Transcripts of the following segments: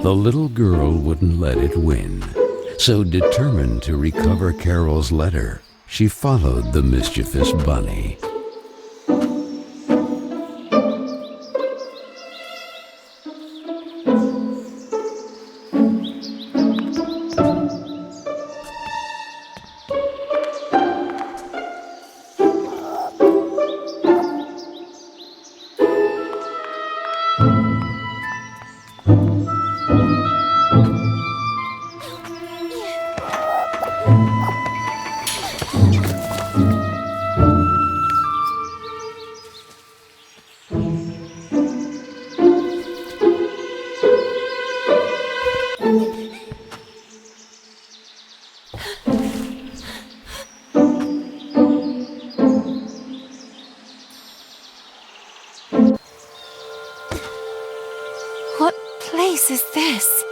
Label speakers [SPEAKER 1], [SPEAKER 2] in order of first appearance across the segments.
[SPEAKER 1] The little girl wouldn't let it win. So determined to recover Carole's letter, she followed the mischievous bunny.
[SPEAKER 2] What place is this?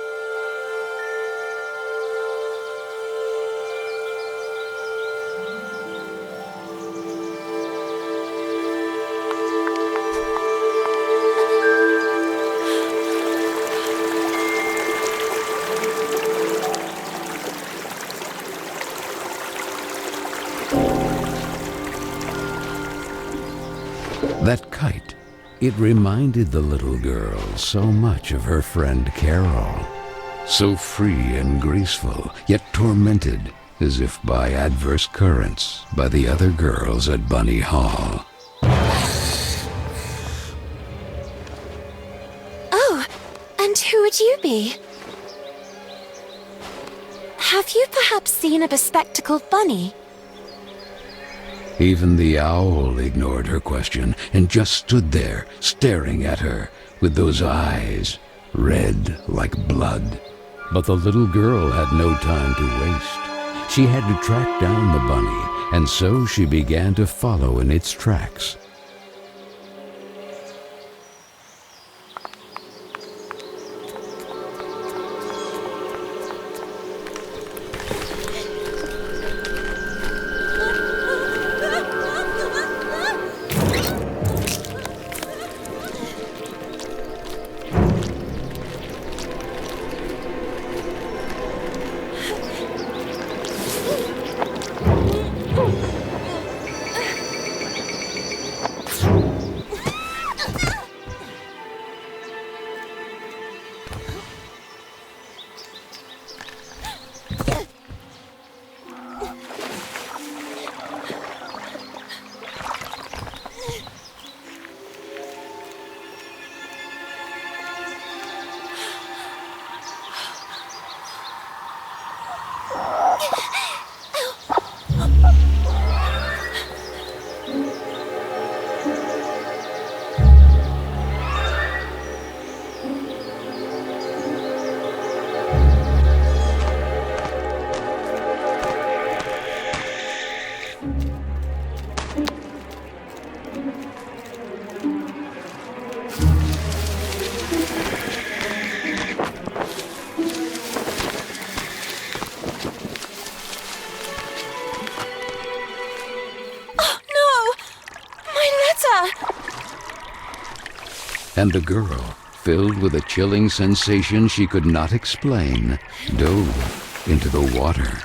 [SPEAKER 1] That kite, it reminded the little girl so much of her friend Carole. So free and graceful, yet tormented, as if by adverse currents, by the other girls at Bunny Hall.
[SPEAKER 2] Oh, and who would you be? Have you perhaps seen a bespectacled bunny?
[SPEAKER 1] Even the owl ignored her question and just stood there, staring at her, with those eyes, red like blood. But the little girl had no time to waste. She had to track down the bunny, and so she began to follow in its tracks. And the girl, filled with a chilling sensation she could not explain, dove into the water.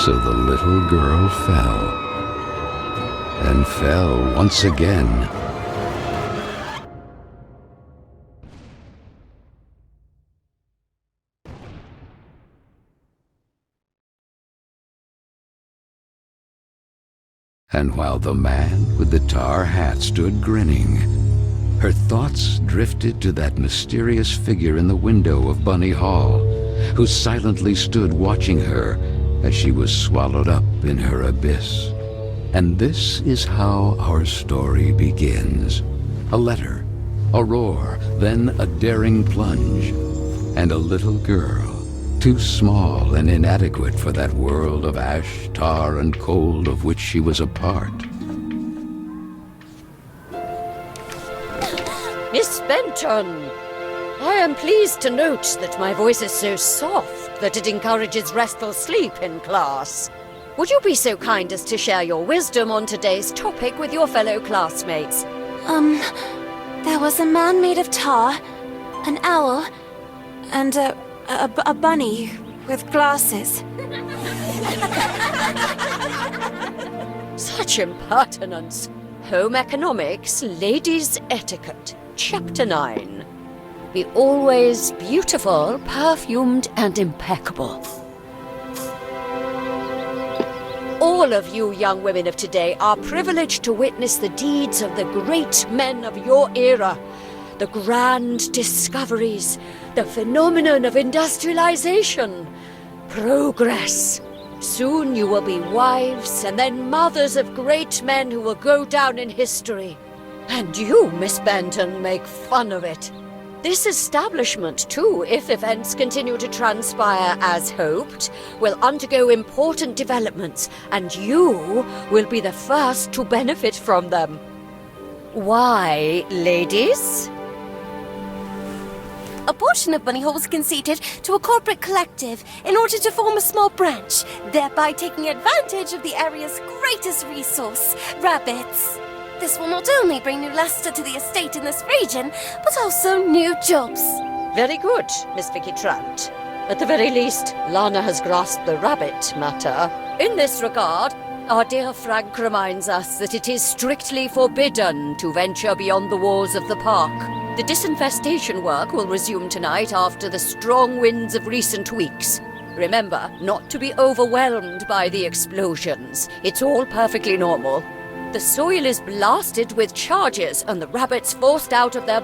[SPEAKER 1] So the little girl fell, and fell once again. And while the man with the tar hat stood grinning, her thoughts drifted to that mysterious figure in the window of Bunny Hall, who silently stood watching her as she was swallowed up in her abyss. And this is how our story begins. A letter, a roar, then a daring plunge, and a little girl, too small and inadequate for that world of ash, tar, and cold of which she was a part.
[SPEAKER 3] Miss Benton, I am pleased to note that my voice is so soft that it encourages restful sleep in class. Would you be so kind as to share your wisdom on today's topic with your fellow classmates?
[SPEAKER 2] There was a man made of tar, an owl, and a bunny with glasses.
[SPEAKER 3] Such impertinence. Home Economics, Ladies' Etiquette, Chapter 9. Be always beautiful, perfumed, and impeccable. All of you young women of today are privileged to witness the deeds of the great men of your era, the grand discoveries, the phenomenon of industrialization, progress. Soon you will be wives and then mothers of great men who will go down in history. And you, Miss Benton, make fun of it. This establishment, too, if events continue to transpire as hoped, will undergo important developments, and you will be the first to benefit from them. Why, ladies?
[SPEAKER 2] A portion of Bunny Hall was conceded to a corporate collective in order to form a small branch, thereby taking advantage of the area's greatest resource, rabbits. This will not only bring new luster to the estate in this region, but also new jobs.
[SPEAKER 3] Very good, Miss Vicky Trant. At the very least, Lana has grasped the rabbit matter. In this regard, our dear Frank reminds us that it is strictly forbidden to venture beyond the walls of the park. The disinfestation work will resume tonight after the strong winds of recent weeks. Remember not to be overwhelmed by the explosions. It's all perfectly normal. The soil is blasted with charges and the rabbits forced out of their